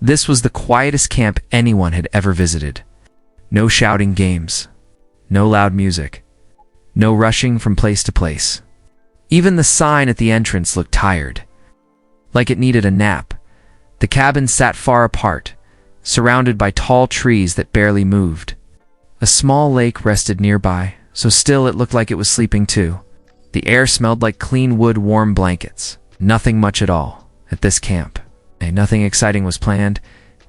This was the quietest camp anyone had ever visited. No shouting games, no loud music, no rushing from place to place. Even the sign at the entrance looked tired, like it needed a nap. The cabin sat far apart, surrounded by tall trees that barely moved. A small lake rested nearby, so still it looked like it was sleeping too. The air smelled like clean wood, warm blankets. Nothing much at all at this camp. Nothing exciting was planned,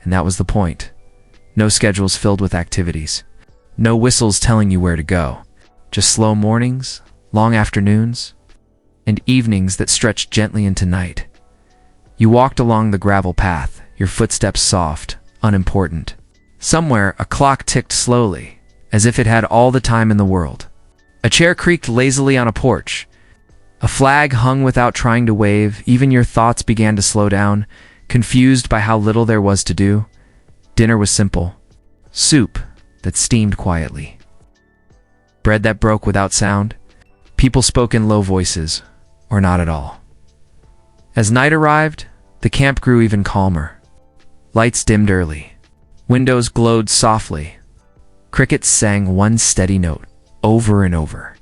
and that was the point. No schedules filled with activities. No whistles telling you where to go. Just slow mornings, long afternoons, and evenings that stretched gently into night. You walked along the gravel path, your footsteps soft, unimportant. Somewhere, a clock ticked slowly, as if it had all the time in the world. A chair creaked lazily on a porch. A flag hung without trying to wave. Even your thoughts began to slow down, confused by how little there was to do. Dinner was simple. Soup that steamed quietly. Bread that broke without sound. People spoke in low voices, or not at all. As night arrived, the camp grew even calmer. Lights dimmed early. Windows glowed softly. Crickets sang one steady note, over and over.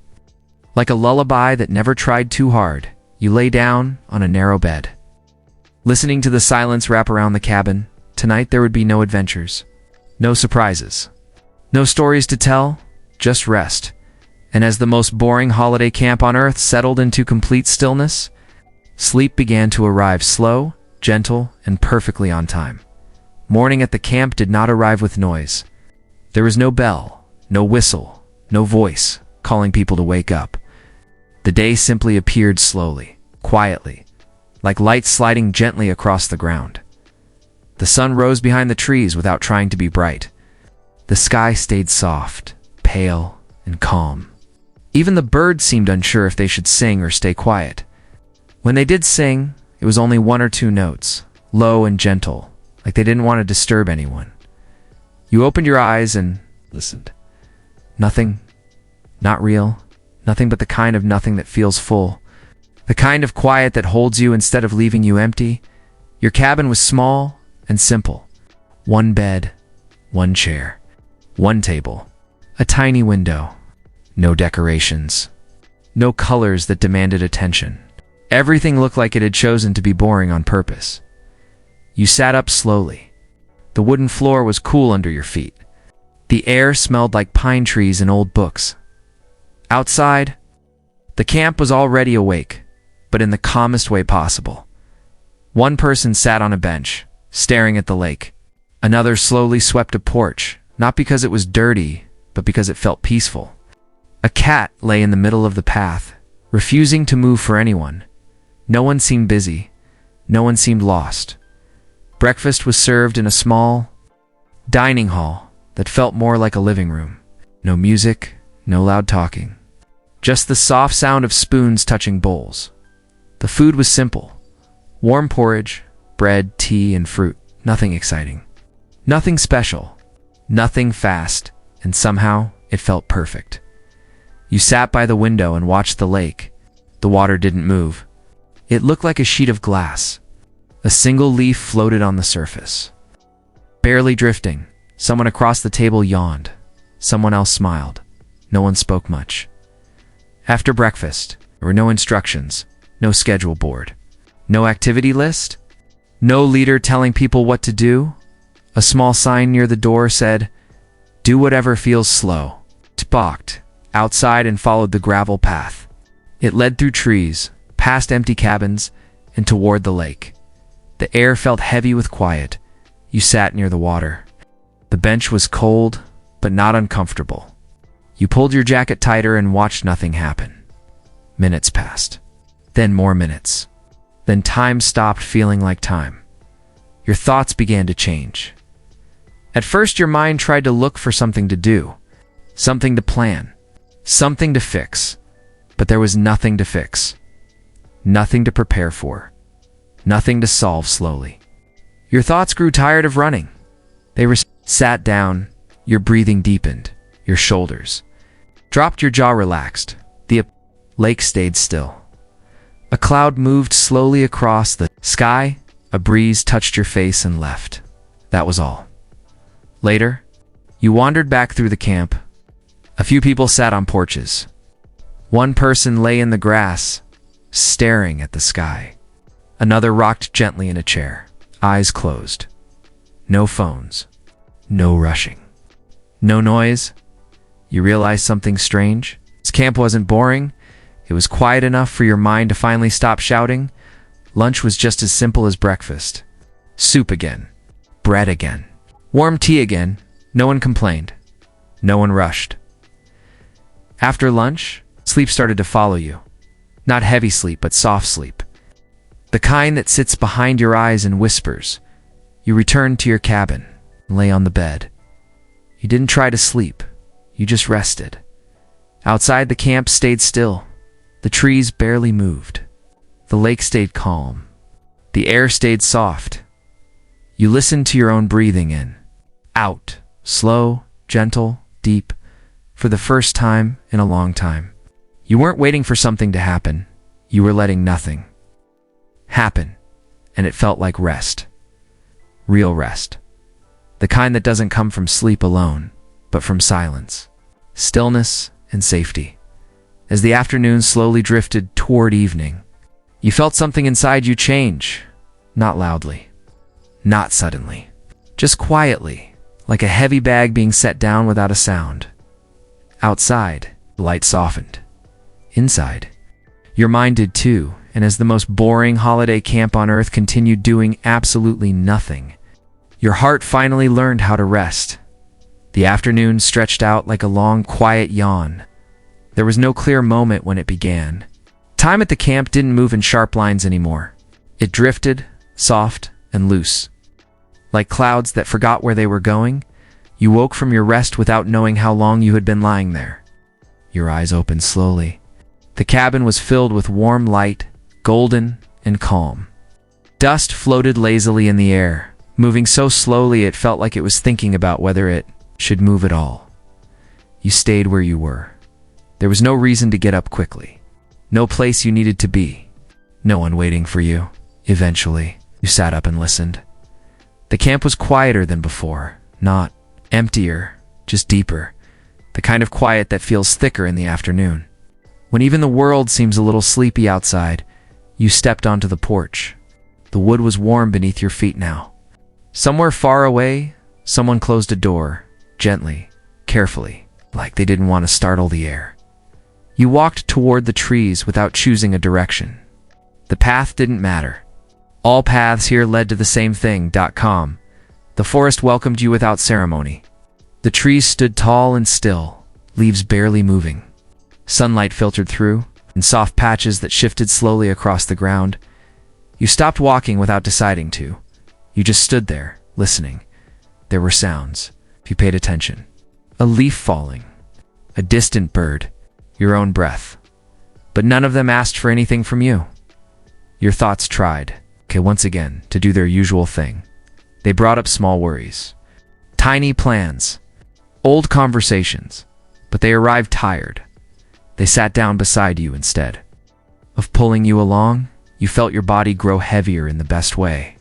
Like a lullaby that never tried too hard, you lay down on a narrow bed. Listening to the silence wrap around the cabin, tonight there would be no adventures, no surprises, no stories to tell, just rest. And as the most boring holiday camp on earth settled into complete stillness, sleep began to arrive slow, gentle, and perfectly on time. Morning at the camp did not arrive with noise. There was no bell, no whistle, no voice calling people to wake up. The day simply appeared slowly, quietly, like light sliding gently across the ground. The sun rose behind the trees without trying to be bright. The sky stayed soft, pale, and calm. Even the birds seemed unsure if they should sing or stay quiet. When they did sing, it was only one or two notes, low and gentle, like they didn't want to disturb anyone. You opened your eyes and listened. Nothing, not real, nothing but the kind of nothing that feels full. The kind of quiet that holds you instead of leaving you empty. Your cabin was small and simple. One bed, one chair, one table, a tiny window. No decorations, no colors that demanded attention. Everything looked like it had chosen to be boring on purpose. You sat up slowly. The wooden floor was cool under your feet. The air smelled like pine trees and old books. Outside, the camp was already awake, but in the calmest way possible. One person sat on a bench, staring at the lake. Another slowly swept a porch, not because it was dirty, but because it felt peaceful. A cat lay in the middle of the path, refusing to move for anyone. No one seemed busy. No one seemed lost. Breakfast was served in a small dining hall that felt more like a living room. No music, no loud talking. Just the soft sound of spoons touching bowls. The food was simple. Warm porridge, bread, tea, and fruit. Nothing exciting. Nothing special. Nothing fast, and somehow it felt perfect. You sat by the window and watched the lake. The water didn't move. It looked like a sheet of glass. A single leaf floated on the surface. Barely drifting, someone across the table yawned. Someone else smiled. No one spoke much. After breakfast, there were no instructions, no schedule board, no activity list, no leader telling people what to do. A small sign near the door said, "Do whatever feels slow." Walked outside and followed the gravel path. It led through trees, past empty cabins, and toward the lake. The air felt heavy with quiet. You sat near the water. The bench was cold, but not uncomfortable. You pulled your jacket tighter and watched nothing happen. Minutes passed. Then more minutes. Then time stopped feeling like time. Your thoughts began to change. At first, your mind tried to look for something to do, something to plan, something to fix. But there was nothing to fix. Nothing to prepare for. Nothing to solve slowly. Your thoughts grew tired of running. They sat down, your breathing deepened, your shoulders dropped, your jaw relaxed. The lake stayed still. A cloud moved slowly across the sky. A breeze touched your face and left. That was all. Later, you wandered back through the camp. A few people sat on porches. One person lay in the grass, staring at the sky. Another rocked gently in a chair, eyes closed. No phones. No rushing. No noise. You realized something strange. This camp wasn't boring. It was quiet enough for your mind to finally stop shouting. Lunch was just as simple as breakfast. Soup again. Bread again. Warm tea again. No one complained. No one rushed. After lunch, sleep started to follow you. Not heavy sleep, but soft sleep. The kind that sits behind your eyes and whispers. You returned to your cabin and lay on the bed. You didn't try to sleep. You just rested. Outside, the camp stayed still. The trees barely moved. The lake stayed calm. The air stayed soft. You listened to your own breathing in, out, slow, gentle, deep, for the first time in a long time. You weren't waiting for something to happen. You were letting nothing happen, and it felt like rest. Real rest. The kind that doesn't come from sleep alone, but from silence, stillness, and safety. As the afternoon slowly drifted toward evening, you felt something inside you change. Not loudly. Not suddenly. Just quietly, like a heavy bag being set down without a sound. Outside, the light softened. Inside, your mind did too, and as the most boring holiday camp on earth continued doing absolutely nothing, your heart finally learned how to rest. The afternoon stretched out like a long, quiet yawn. There was no clear moment when it began. Time at the camp didn't move in sharp lines anymore. It drifted, soft and loose. Like clouds that forgot where they were going, you woke from your rest without knowing how long you had been lying there. Your eyes opened slowly. The cabin was filled with warm light, golden and calm. Dust floated lazily in the air, moving so slowly it felt like it was thinking about whether it should move at all. You stayed where you were. There was no reason to get up quickly. No place you needed to be. No one waiting for you. Eventually, you sat up and listened. The camp was quieter than before, not emptier, just deeper. The kind of quiet that feels thicker in the afternoon. When even the world seems a little sleepy outside, you stepped onto the porch. The wood was warm beneath your feet now. Somewhere far away, someone closed a door, gently, carefully, like they didn't want to startle the air. You walked toward the trees without choosing a direction. The path didn't matter. All paths here led to the same thing.com. The forest welcomed you without ceremony. The trees stood tall and still, leaves barely moving. Sunlight filtered through, in soft patches that shifted slowly across the ground. You stopped walking without deciding to. You just stood there, listening. There were sounds, if you paid attention. A leaf falling, a distant bird, your own breath. But none of them asked for anything from you. Your thoughts tried, once again, to do their usual thing. They brought up small worries, tiny plans, old conversations, but they arrived tired. They sat down beside you instead of pulling you along. You felt your body grow heavier in the best way.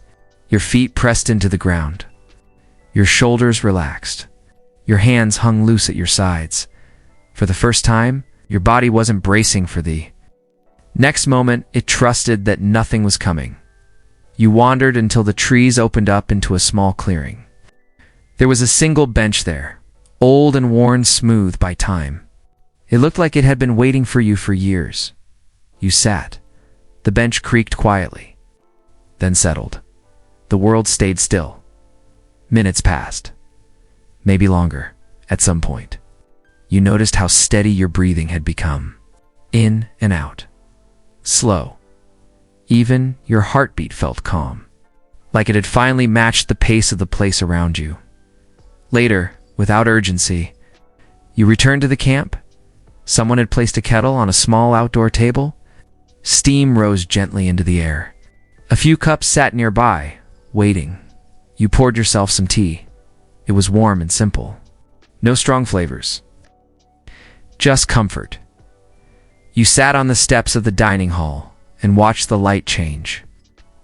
Your feet pressed into the ground. Your shoulders relaxed. Your hands hung loose at your sides. For the first time, your body wasn't bracing for the next moment. It trusted that nothing was coming. You wandered until the trees opened up into a small clearing. There was a single bench there, old and worn smooth by time. It looked like it had been waiting for you for years. You sat. The bench creaked quietly, then settled. The world stayed still. Minutes passed. Maybe longer, at some point. You noticed how steady your breathing had become. In and out. Slow. Even your heartbeat felt calm, like it had finally matched the pace of the place around you. Later, without urgency, you returned to the camp. Someone had placed a kettle on a small outdoor table. Steam rose gently into the air. A few cups sat nearby, waiting. You poured yourself some tea. It was warm and simple. No strong flavors. Just comfort. You sat on the steps of the dining hall and watched the light change.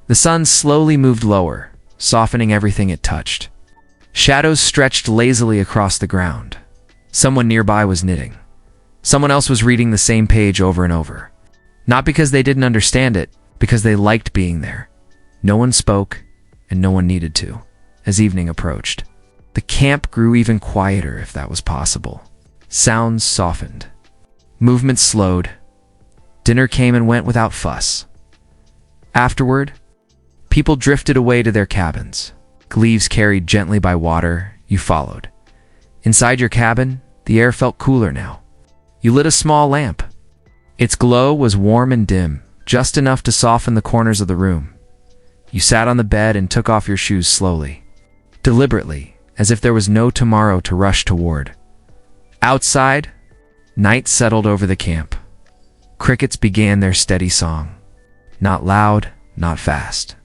The sun slowly moved lower, softening everything it touched. Shadows stretched lazily across the ground. Someone nearby was knitting. Someone else was reading the same page over and over. Not because they didn't understand it, because they liked being there. No one spoke, and no one needed to. As evening approached, the camp grew even quieter, if that was possible. Sounds softened. Movement slowed. Dinner came and went without fuss. Afterward, people drifted away to their cabins. Leaves carried gently by water, you followed. Inside your cabin, the air felt cooler now. You lit a small lamp. Its glow was warm and dim, just enough to soften the corners of the room. You sat on the bed and took off your shoes slowly, deliberately, as if there was no tomorrow to rush toward. Outside, night settled over the camp. Crickets began their steady song. Not loud, not fast.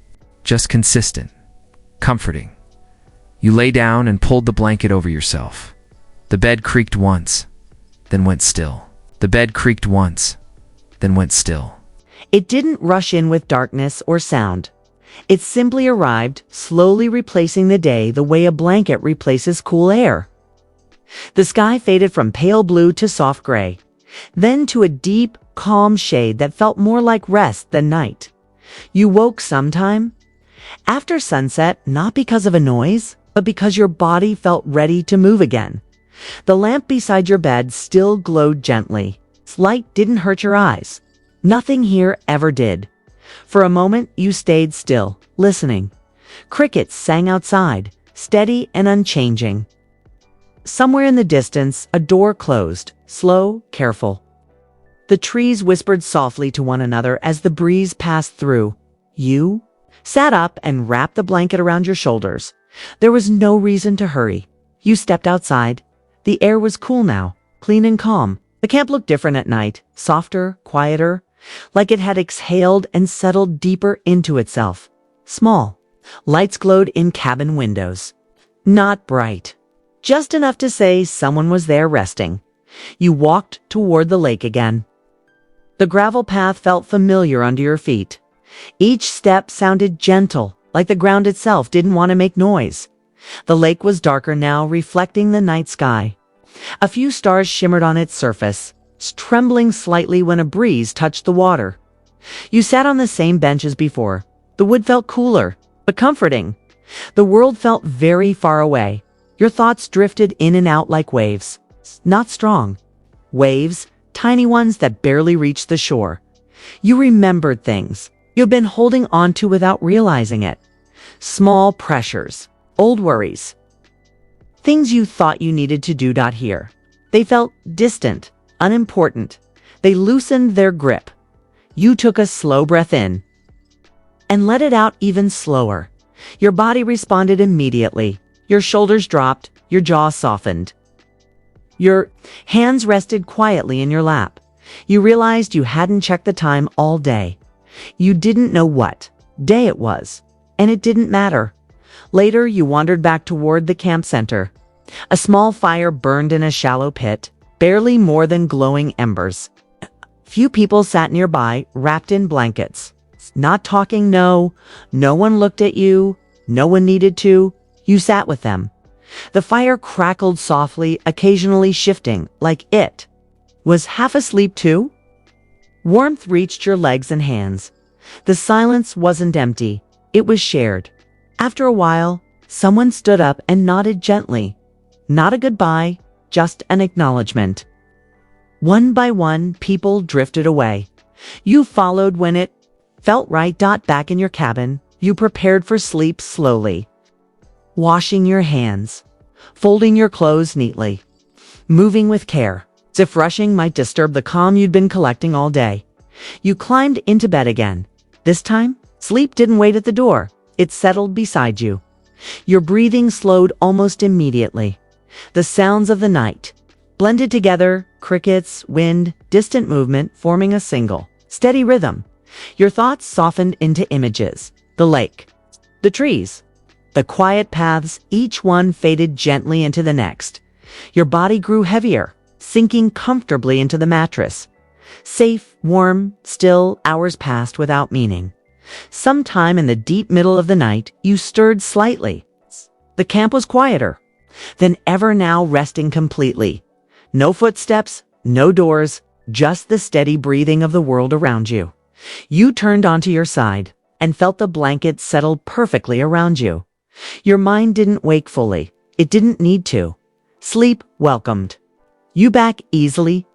Just consistent, comforting. You lay down and pulled the blanket over yourself. The bed creaked once, then went still. The bed creaked once, then went still. It didn't rush in with darkness or sound. It simply arrived, slowly replacing the day the way a blanket replaces cool air. The sky faded from pale blue to soft gray, then to a deep, calm shade that felt more like rest than night. You woke sometime after sunset, not because of a noise, but because your body felt ready to move again. The lamp beside your bed still glowed gently. Its light didn't hurt your eyes. Nothing here ever did. For a moment, you stayed still, listening. Crickets sang outside, steady and unchanging. Somewhere in the distance, a door closed, slow, careful. The trees whispered softly to one another as the breeze passed through. You sat up and wrapped the blanket around your shoulders. There was no reason to hurry. You stepped outside. The air was cool now, clean and calm. The camp looked different at night, softer, quieter, like it had exhaled and settled deeper into itself. Small. Lights glowed in cabin windows. Not bright. Just enough to say someone was there resting. You walked toward the lake again. The gravel path felt familiar under your feet. Each step sounded gentle, like the ground itself didn't want to make noise. The lake was darker now, reflecting the night sky. A few stars shimmered on its surface, trembling slightly when a breeze touched the water. You sat on the same bench as before. The wood felt cooler, but comforting. The world felt very far away. Your thoughts drifted in and out like waves. Not strong. Waves, tiny ones that barely reached the shore. You remembered things you've been holding on to without realizing it. Small pressures, old worries. Things you thought you needed to do here. They felt distant, unimportant. They loosened their grip. You took a slow breath in and let it out even slower. Your body responded immediately. Your shoulders dropped, your jaw softened. Your hands rested quietly in your lap. You realized you hadn't checked the time all day. You didn't know what day it was, and it didn't matter. Later, you wandered back toward the camp center. A small fire burned in a shallow pit, barely more than glowing embers. Few people sat nearby, wrapped in blankets. Not talking, no. No one looked at you. No one needed to. You sat with them. The fire crackled softly, occasionally shifting, like it was half asleep too. Warmth reached your legs and hands. The silence wasn't empty. It was shared. After a while, someone stood up and nodded gently. Not a goodbye, just an acknowledgement. One by one, people drifted away. You followed when it felt right. Back in your cabin, you prepared for sleep slowly. Washing your hands, folding your clothes neatly, moving with care, as if rushing might disturb the calm you'd been collecting all day. You climbed into bed again. This time, sleep didn't wait at the door. It settled beside you. Your breathing slowed almost immediately. The sounds of the night blended together, crickets, wind, distant movement, forming a single, steady rhythm. Your thoughts softened into images. The lake, the trees, the quiet paths, each one faded gently into the next. Your body grew heavier, sinking comfortably into the mattress. Safe, warm, still, hours passed without meaning. Sometime in the deep middle of the night, you stirred slightly. The camp was quieter than ever now, resting completely. No footsteps, no doors, just the steady breathing of the world around you. You turned onto your side and felt the blanket settle perfectly around you. Your mind didn't wake fully. It didn't need to. Sleep welcomed you back easily.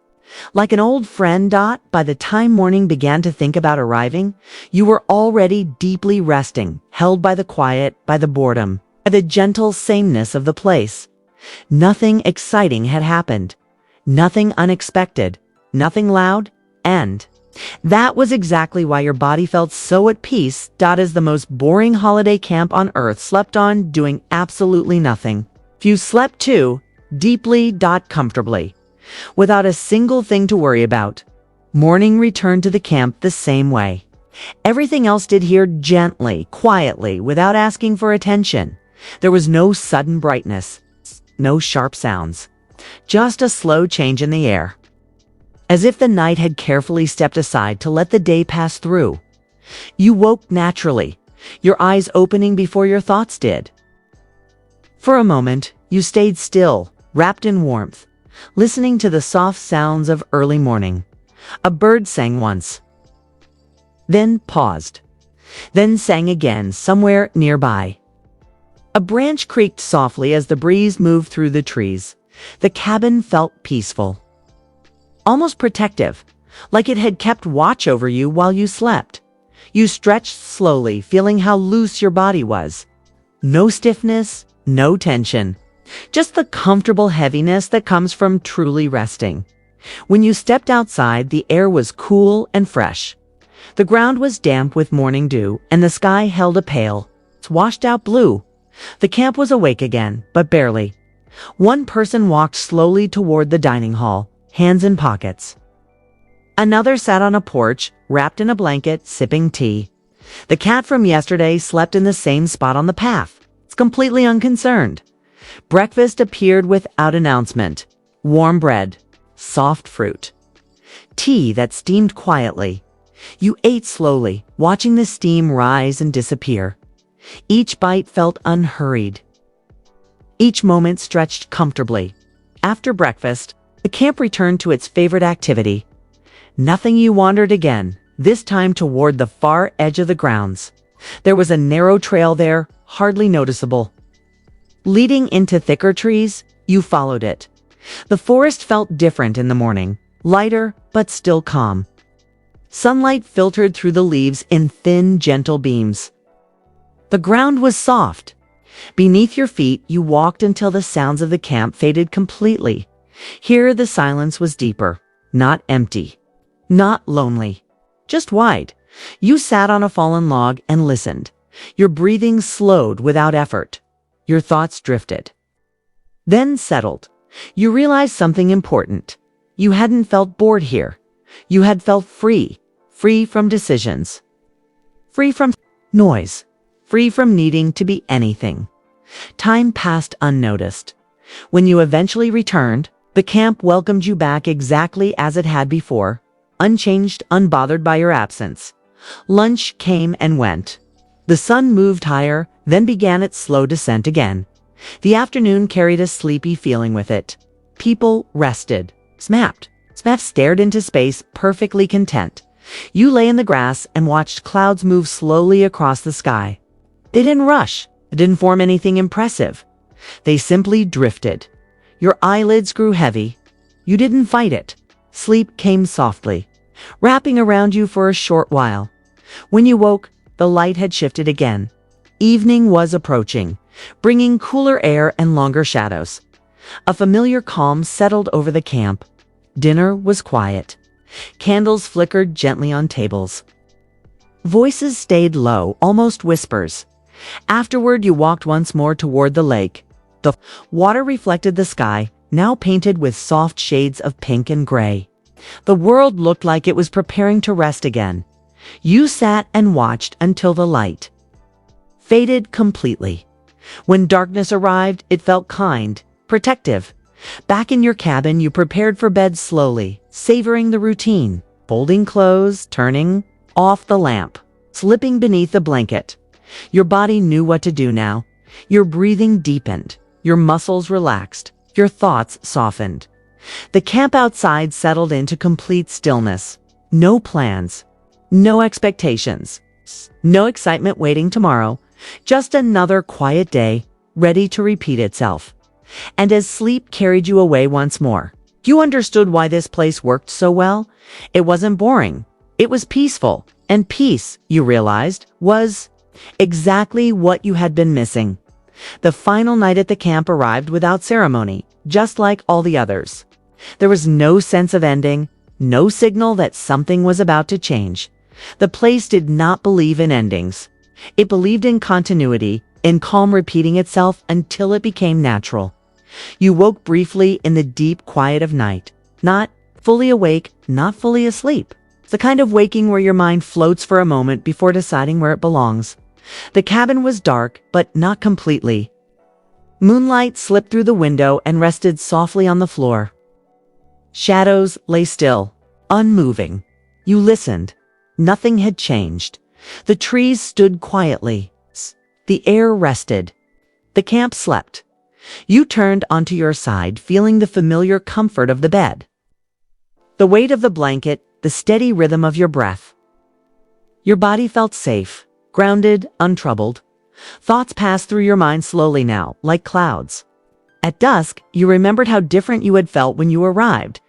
Like an old friend. By the time morning began to think about arriving, you were already deeply resting, held by the quiet, by the boredom, by the gentle sameness of the place. Nothing exciting had happened. Nothing unexpected. Nothing loud. And that was exactly why your body felt so at peace. As the most boring holiday camp on earth slept on, doing absolutely nothing. You slept too, deeply. Comfortably, without a single thing to worry about. Morning returned to the camp the same way. Everything else did here, gently, quietly, without asking for attention. There was no sudden brightness, no sharp sounds, just a slow change in the air. As if the night had carefully stepped aside to let the day pass through. You woke naturally, your eyes opening before your thoughts did. For a moment, you stayed still, wrapped in warmth, listening to the soft sounds of early morning. A bird sang once, then paused, then sang again somewhere nearby. A branch creaked softly as the breeze moved through the trees. The cabin felt peaceful, almost protective, like it had kept watch over you while you slept. You stretched slowly, feeling how loose your body was. No stiffness, no tension, just the comfortable heaviness that comes from truly resting. When you stepped outside, the air was cool and fresh. The ground was damp with morning dew, and the sky held a pale, washed-out blue. The camp was awake again, but barely. One person walked slowly toward the dining hall, hands in pockets. Another sat on a porch, wrapped in a blanket, sipping tea. The cat from yesterday slept in the same spot on the path, completely unconcerned. Breakfast appeared without announcement. Warm bread, soft fruit, tea that steamed quietly. You ate slowly, watching the steam rise and disappear. Each bite felt unhurried. Each moment stretched comfortably. After breakfast, the camp returned to its favorite activity. Nothing. You wandered again, this time toward the far edge of the grounds. There was a narrow trail there, hardly noticeable. Leading into thicker trees, you followed it. The forest felt different in the morning, lighter but still calm. Sunlight filtered through the leaves in thin, gentle beams. The ground was soft. Beneath your feet, you walked until the sounds of the camp faded completely. Here, the silence was deeper, not empty, not lonely, just wide. You sat on a fallen log and listened. Your breathing slowed without effort. Your thoughts drifted, then settled. You realized something important. You hadn't felt bored here. You had felt free, free from decisions, free from noise, free from needing to be anything. Time passed unnoticed. When you eventually returned, the camp welcomed you back exactly as it had before, unchanged, unbothered by your absence. Lunch came and went. The sun moved higher, then began its slow descent again. The afternoon carried a sleepy feeling with it. People rested, snapped, stared into space, perfectly content. You lay in the grass and watched clouds move slowly across the sky. They didn't rush, didn't form anything impressive. They simply drifted. Your eyelids grew heavy. You didn't fight it. Sleep came softly, wrapping around you for a short while. When you woke, the light had shifted again. Evening was approaching, bringing cooler air and longer shadows. A familiar calm settled over the camp. Dinner was quiet. Candles flickered gently on tables. Voices stayed low, almost whispers. Afterward, you walked once more toward the lake. The water reflected the sky, now painted with soft shades of pink and gray. The world looked like it was preparing to rest again. You sat and watched until the light faded completely. When darkness arrived, it felt kind, protective. Back in your cabin, you prepared for bed slowly, savoring the routine, folding clothes, turning off the lamp. slipping beneath the blanket. Your body knew what to do now. Your breathing deepened. Your muscles relaxed. Your thoughts softened. The camp outside settled into complete stillness. No plans. No expectations. No excitement waiting tomorrow. Just another quiet day, ready to repeat itself. And as sleep carried you away once more, you understood why this place worked so well. It wasn't boring. It was peaceful. And peace, you realized, was exactly what you had been missing. The final night at the camp arrived without ceremony, just like all the others. There was no sense of ending, no signal that something was about to change. The place did not believe in endings. It believed in continuity, in calm repeating itself until it became natural. You woke briefly in the deep quiet of night, not fully awake, not fully asleep. The kind of waking where your mind floats for a moment before deciding where it belongs. The cabin was dark, but not completely. Moonlight slipped through the window and rested softly on the floor. Shadows lay still, unmoving. You listened. Nothing had changed. The trees stood quietly. The air rested. The camp slept. You turned onto your side, feeling the familiar comfort of the bed. The weight of the blanket, the steady rhythm of your breath. Your body felt safe, grounded, untroubled. Thoughts passed through your mind slowly now, like clouds. At dusk, you remembered how different you had felt when you arrived.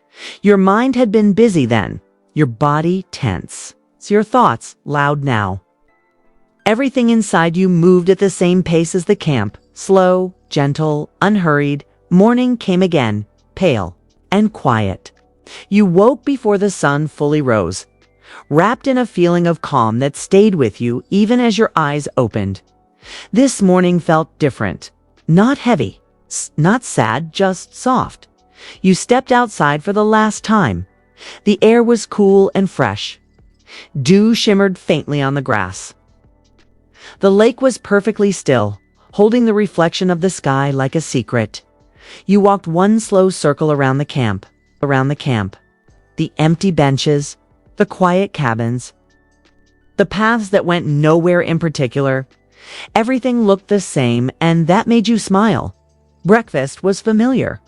Your mind had been busy then, your body tense. So your thoughts loud now. Everything inside you moved at the same pace as the camp, slow, gentle, unhurried. Morning came again, pale and quiet. You woke before the sun fully rose, wrapped in a feeling of calm that stayed with you even as your eyes opened. This morning felt different, not heavy, not sad, just soft. You stepped outside for the last time. The air was cool and fresh. Dew shimmered faintly on the grass. The lake was perfectly still, holding the reflection of the sky like a secret. You walked one slow circle around the camp. The empty benches, the quiet cabins, the paths that went nowhere in particular. Everything looked the same, and that made you smile. Breakfast was familiar.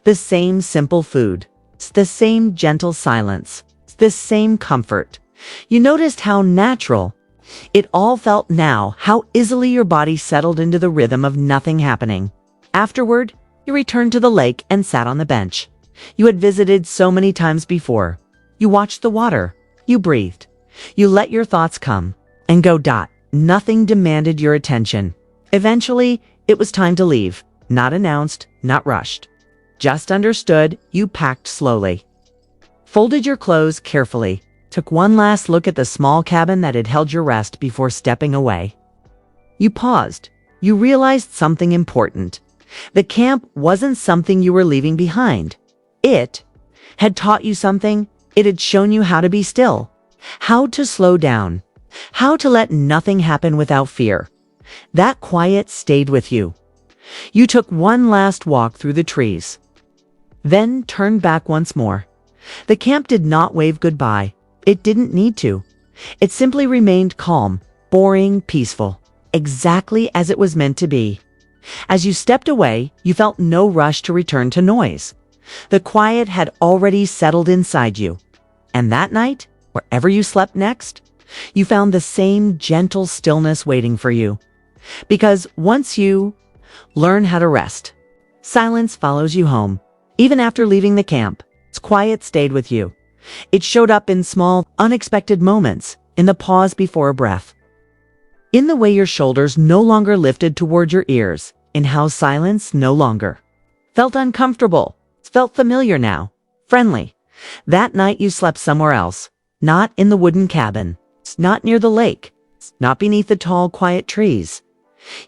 The same simple food, the same gentle silence, the same comfort. You noticed how natural it all felt now, how easily your body settled into the rhythm of nothing happening. Afterward, you returned to the lake and sat on the bench. You had visited so many times before. You watched the water. You breathed. You let your thoughts come and go. Nothing demanded your attention. Eventually, it was time to leave. Not announced, not rushed. Just understood. You packed slowly. Folded your clothes carefully. Took one last look at the small cabin that had held your rest before stepping away. You paused. You realized something important. The camp wasn't something you were leaving behind. It had taught you something. It had shown you how to be still, how to slow down, how to let nothing happen without fear. That quiet stayed with you. You took one last walk through the trees, then turned back once more. The camp did not wave goodbye. It didn't need to. It simply remained calm, boring, peaceful, exactly as it was meant to be. As you stepped away, you felt no rush to return to noise. The quiet had already settled inside you. And that night, wherever you slept next, you found the same gentle stillness waiting for you. Because once you learn how to rest, silence follows you home. Even after leaving the camp, its quiet stayed with you. It showed up in small, unexpected moments, in the pause before a breath, in the way your shoulders no longer lifted toward your ears, in how silence no longer felt uncomfortable. It felt familiar now, friendly. That night you slept somewhere else, not in the wooden cabin, not near the lake, not beneath the tall, quiet trees.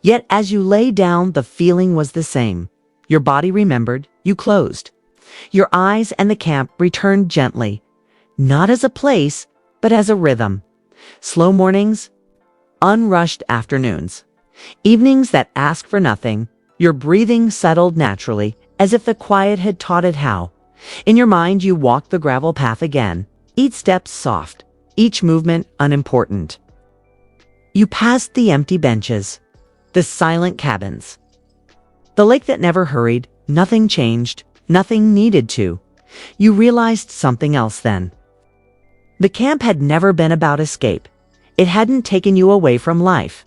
Yet as you lay down, the feeling was the same. Your body remembered, you closed. Your eyes and the camp returned gently, not as a place, but as a rhythm. Slow mornings, unrushed afternoons, evenings that ask for nothing. Your breathing settled naturally, as if the quiet had taught it how. In your mind, you walked the gravel path again, each step soft, each movement unimportant. You passed the empty benches, the silent cabins, the lake that never hurried. Nothing changed, nothing needed to. You realized something else then. The camp had never been about escape. It hadn't taken you away from life.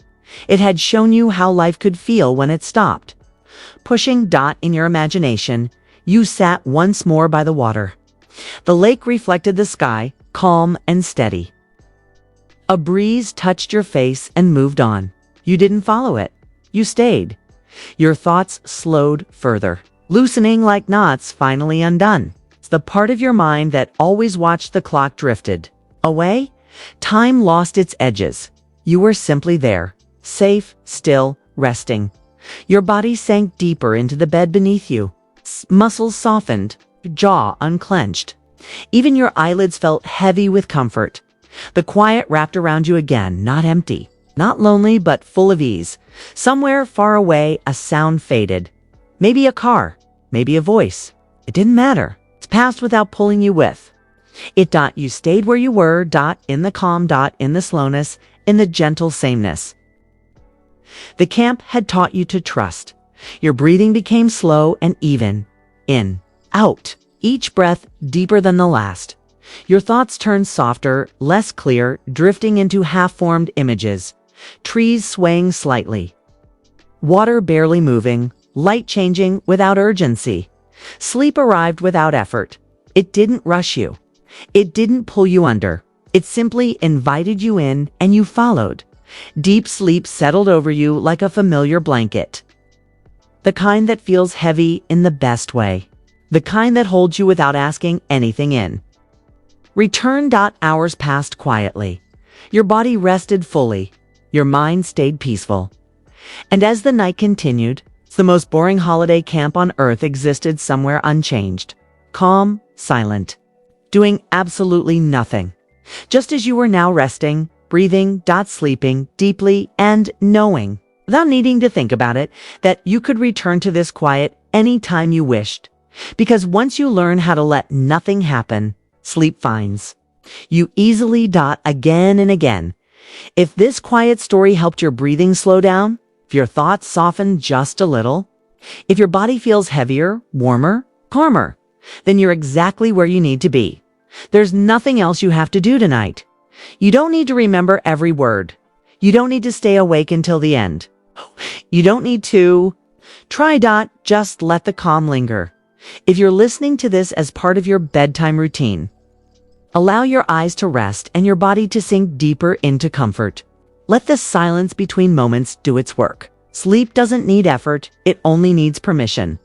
It had shown you how life could feel when it stopped. Pushing Dot in your imagination, you sat once more by the water. The lake reflected the sky, calm and steady. A breeze touched your face and moved on. You didn't follow it. You stayed. Your thoughts slowed further, loosening like knots finally undone. The part of your mind that always watched the clock drifted away. Time lost its edges. You were simply there, safe, still, resting. Your body sank deeper into the bed beneath you. Muscles softened, jaw unclenched. Even your eyelids felt heavy with comfort. The quiet wrapped around you again, not empty, not lonely, but full of ease. Somewhere far away, a sound faded. Maybe a car, maybe a voice. It didn't matter. Passed without pulling you with. You stayed where you were, in the calm, in the slowness, in the gentle sameness. The camp had taught you to trust. Your breathing became slow and even. In, out, each breath deeper than the last. Your thoughts turned softer, less clear, drifting into half-formed images. Trees swaying slightly. Water barely moving, light changing without urgency. Sleep arrived without effort. It didn't rush you. It didn't pull you under. It simply invited you in and you followed. Deep sleep settled over you like a familiar blanket. The kind that feels heavy in the best way. The kind that holds you without asking anything in. Return. Hours passed quietly. Your body rested fully. Your mind stayed peaceful. And as the night continued, the most boring holiday camp on earth existed somewhere unchanged, calm, silent, doing absolutely nothing. Just as you were now resting, breathing, sleeping deeply, and knowing, without needing to think about it, that you could return to this quiet any time you wished. Because once you learn how to let nothing happen, sleep finds you easily. Again and again. If this quiet story helped your breathing slow down, if your thoughts soften just a little, if your body feels heavier, warmer, calmer, then you're exactly where you need to be. There's nothing else you have to do tonight. You don't need to remember every word. You don't need to stay awake until the end. You don't need to try. Just let the calm linger. If you're listening to this as part of your bedtime routine, allow your eyes to rest and your body to sink deeper into comfort. Let the silence between moments do its work. Sleep doesn't need effort, it only needs permission.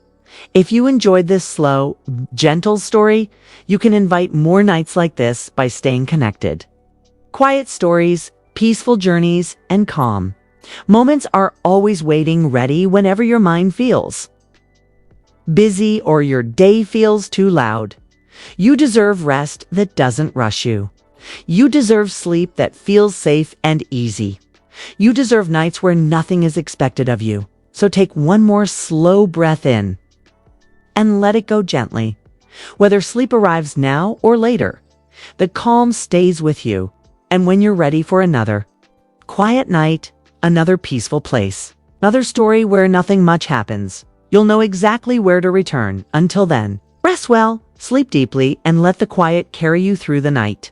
If you enjoyed this slow, gentle story, you can invite more nights like this by staying connected. Quiet stories, peaceful journeys, and calm moments are always waiting ready whenever your mind feels busy or your day feels too loud. You deserve rest that doesn't rush you. You deserve sleep that feels safe and easy. You deserve nights where nothing is expected of you. So take one more slow breath in and let it go gently. Whether sleep arrives now or later, the calm stays with you. And when you're ready for another quiet night, another peaceful place, another story where nothing much happens, you'll know exactly where to return. Until then, rest well, sleep deeply, and let the quiet carry you through the night.